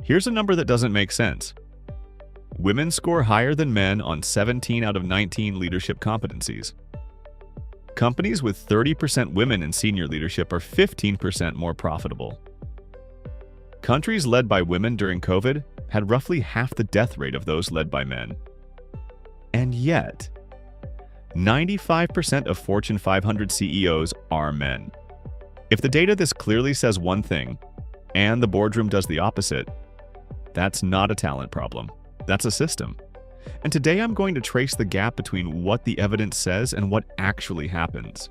Here's a number that doesn't make sense. Women score higher than men on 17 out of 19 leadership competencies. Companies with 30% women in senior leadership are 15% more profitable. Countries led by women during COVID had roughly half the death rate of those led by men. And yet, 95% of Fortune 500 CEOs are men. If the data this clearly says one thing, and the boardroom does the opposite, that's not a talent problem. That's a system. And today I'm going to trace the gap between what the evidence says and what actually happens.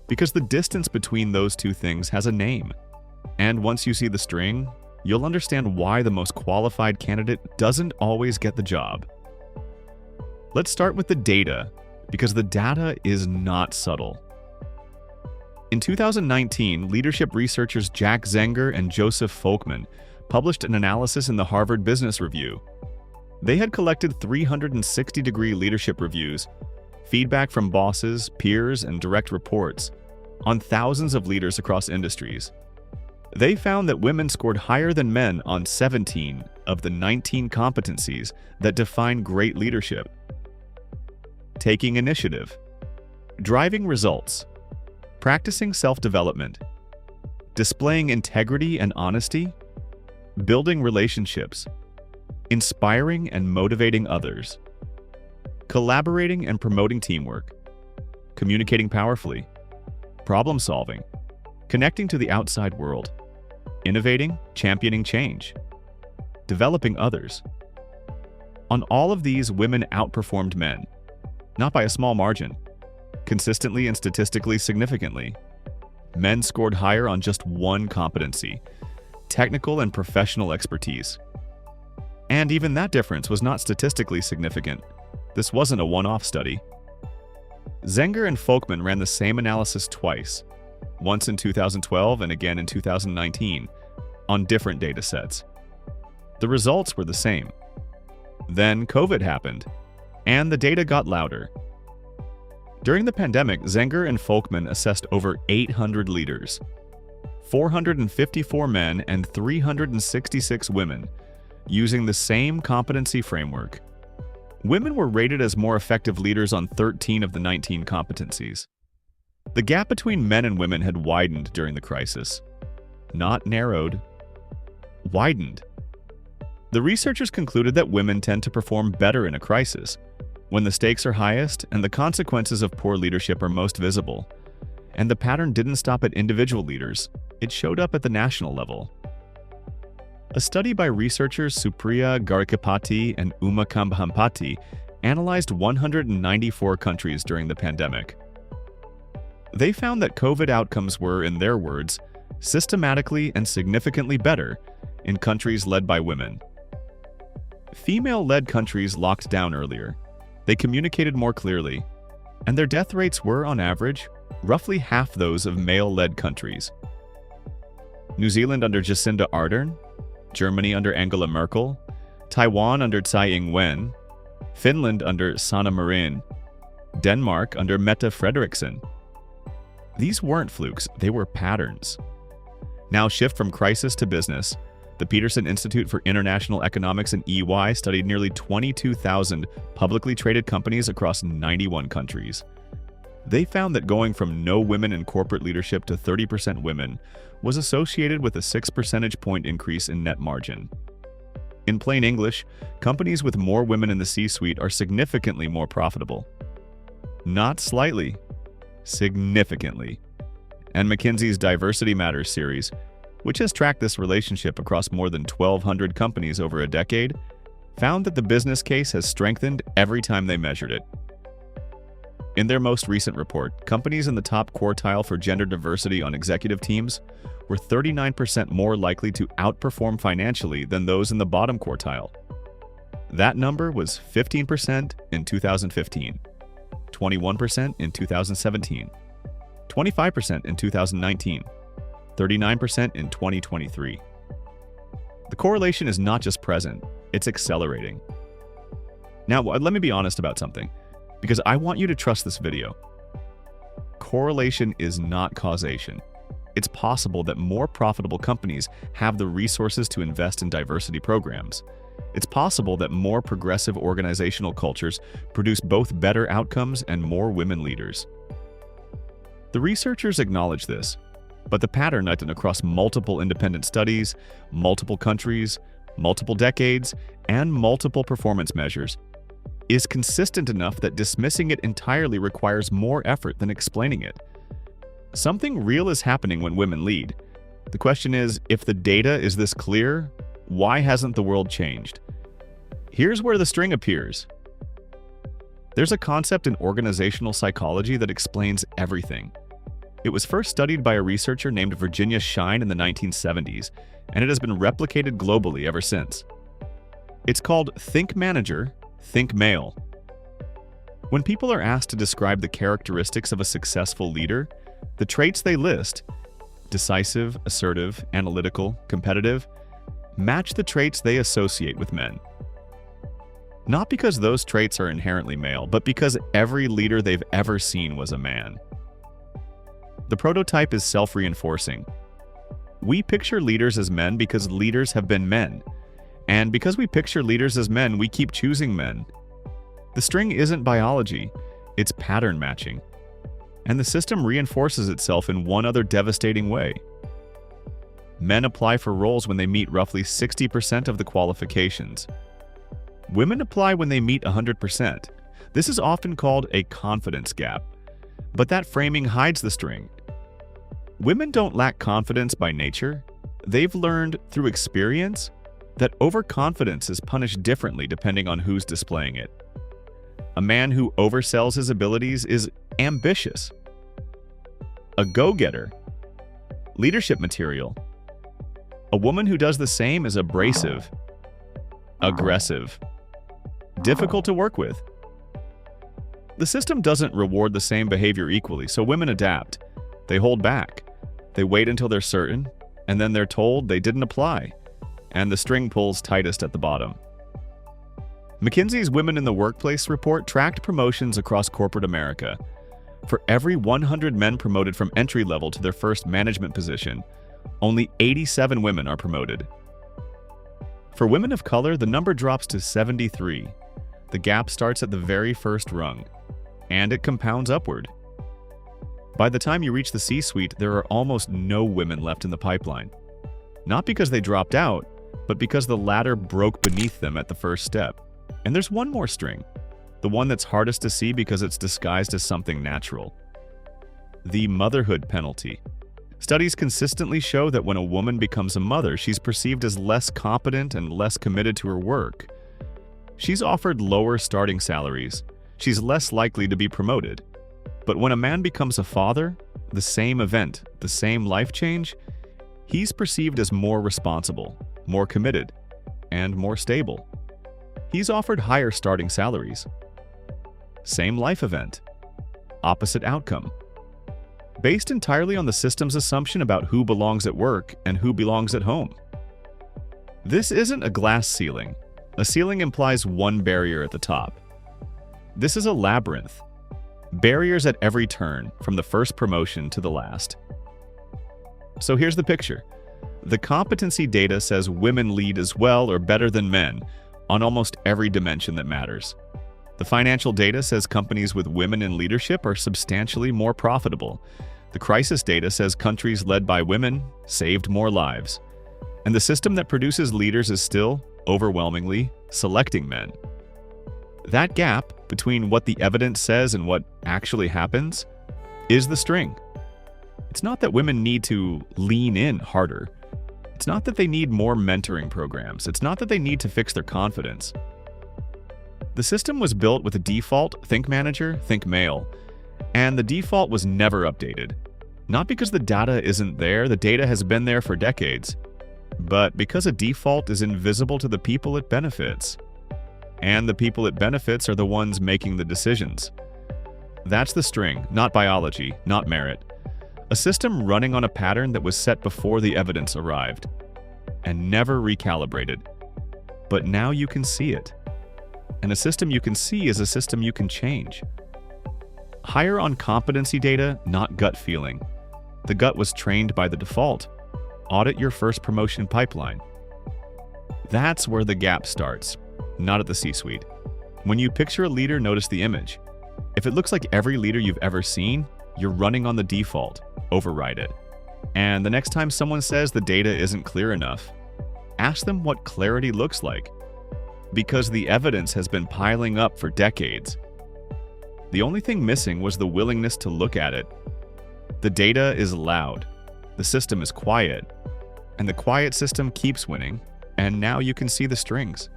Because the distance between those two things has a name. And once you see the string, you'll understand why the most qualified candidate doesn't always get the job. Let's start with the data, because the data is not subtle. In 2019, leadership researchers Jack Zenger and Joseph Folkman published an analysis in the Harvard Business Review. They had collected 360-degree leadership reviews, feedback from bosses, peers, and direct reports on thousands of leaders across industries. They found that women scored higher than men on 17 of the 19 competencies that define great leadership. Taking initiative, driving results, practicing self-development, displaying integrity and honesty, building relationships, inspiring and motivating others, collaborating and promoting teamwork, communicating powerfully, problem solving, connecting to the outside world, innovating, championing change, developing others. On all of these, women outperformed men, not by a small margin, consistently and statistically significantly. Men scored higher on just one competency: technical and professional expertise. And even that difference was not statistically significant. This wasn't a one-off study. Zenger and Folkman ran the same analysis twice, once in 2012 and again in 2019, on different data sets. The results were the same. Then COVID happened, and the data got louder. During the pandemic, Zenger and Folkman assessed over 800 leaders, 454 men and 366 women, using the same competency framework. Women were rated as more effective leaders on 13 of the 19 competencies. The gap between men and women had widened during the crisis. Not narrowed, widened. The researchers concluded that women tend to perform better in a crisis, when the stakes are highest and the consequences of poor leadership are most visible. And the pattern didn't stop at individual leaders, it showed up at the national level. A study by researchers Supriya Garikipati and Kambhampati analyzed 194 countries during the pandemic. They found that COVID outcomes were, in their words, systematically and significantly better in countries led by women. Female-led countries locked down earlier. They communicated more clearly, and their death rates were, on average, roughly half those of male-led countries. New Zealand under Jacinda Ardern, Germany under Angela Merkel, Taiwan under Tsai Ing-wen, Finland under Sanna Marin, Denmark under Mette Frederiksen. These weren't flukes, they were patterns. Now shift from crisis to business. The Peterson Institute for International Economics and EY studied nearly 22,000 publicly traded companies across 91 countries. They found that going from no women in corporate leadership to 30% women was associated with a 6 percentage point increase in net margin. In plain English, companies with more women in the C-suite are significantly more profitable. Not slightly, significantly. And McKinsey's Diversity Matters series, which has tracked this relationship across more than 1,200 companies over a decade, found that the business case has strengthened every time they measured it. In their most recent report, companies in the top quartile for gender diversity on executive teams were 39% more likely to outperform financially than those in the bottom quartile. That number was 15% in 2015, 21% in 2017, 25% in 2019, 39% in 2023. The correlation is not just present, it's accelerating. Now, let me be honest about something, because I want you to trust this video. Correlation is not causation. it's possible that more profitable companies have the resources to invest in diversity programs. It's possible that more progressive organizational cultures produce both better outcomes and more women leaders. The researchers acknowledge this, but the pattern across multiple independent studies, multiple countries, multiple decades, and multiple performance measures is consistent enough that dismissing it entirely requires more effort than explaining it. Something real is happening when women lead. The question is, if the data is this clear, why hasn't the world changed? Here's where the string appears. There's a concept in organizational psychology that explains everything. It was first studied by a researcher named Virginia Schein in the 1970s, and it has been replicated globally ever since. It's called Think Manager, Think Male. When people are asked to describe the characteristics of a successful leader, the traits they list, decisive, assertive, analytical, competitive, match the traits they associate with men. Not because those traits are inherently male, but because every leader they've ever seen was a man. The prototype is self-reinforcing. We picture leaders as men because leaders have been men. And because we picture leaders as men, we keep choosing men. The string isn't biology, it's pattern matching. And the system reinforces itself in one other devastating way. Men apply for roles when they meet roughly 60% of the qualifications. Women apply when they meet 100%. This is often called a confidence gap. But that framing hides the string. Women don't lack confidence by nature. They've learned through experience that overconfidence is punished differently depending on who's displaying it. A man who oversells his abilities is ambitious. A go-getter. Leadership material. A woman who does the same is abrasive. Aggressive. Difficult to work with. The system doesn't reward the same behavior equally, so women adapt. They hold back. They wait until they're certain, and then they're told they didn't apply, and the string pulls tightest at the bottom. McKinsey's Women in the Workplace report tracked promotions across corporate America. For every 100 men promoted from entry level to their first management position, only 87 women are promoted. For women of color, the number drops to 73. The gap starts at the very first rung, and it compounds upward. By the time you reach the C-suite, there are almost no women left in the pipeline. Not because they dropped out, but because the ladder broke beneath them at the first step. And there's one more string, the one that's hardest to see because it's disguised as something natural. The motherhood penalty. Studies consistently show that when a woman becomes a mother, she's perceived as less competent and less committed to her work. She's offered lower starting salaries. She's less likely to be promoted. But when a man becomes a father, the same event, the same life change, he's perceived as more responsible, more committed, and more stable. He's offered higher starting salaries. Same life event, opposite outcome. Based entirely on the system's assumption about who belongs at work and who belongs at home. This isn't a glass ceiling. A ceiling implies one barrier at the top. This is a labyrinth. Barriers at every turn, from the first promotion to the last. So here's the picture. The competency data says women lead as well or better than men on almost every dimension that matters. The financial data says companies with women in leadership are substantially more profitable. The crisis data says countries led by women saved more lives. And the system that produces leaders is still, overwhelmingly, selecting men. That gap between what the evidence says and what actually happens is the string. It's not that women need to lean in harder. It's not that they need more mentoring programs. It's not that they need to fix their confidence. The system was built with a default think manager, think male, and the default was never updated. Not because the data isn't there, the data has been there for decades, but because a default is invisible to the people it benefits. And the people it benefits are the ones making the decisions. That's the string, not biology, not merit. A system running on a pattern that was set before the evidence arrived, and never recalibrated. But now you can see it. And a system you can see is a system you can change. Hire on competency data, not gut feeling. The gut was trained by the default. Audit your first promotion pipeline. That's where the gap starts, not at the C-suite. When you picture a leader, notice the image. If it looks like every leader you've ever seen, you're running on the default. Override it. And the next time someone says the data isn't clear enough, ask them what clarity looks like. Because the evidence has been piling up for decades. The only thing missing was the willingness to look at it. The data is loud, the system is quiet, and the quiet system keeps winning, and now you can see the strings.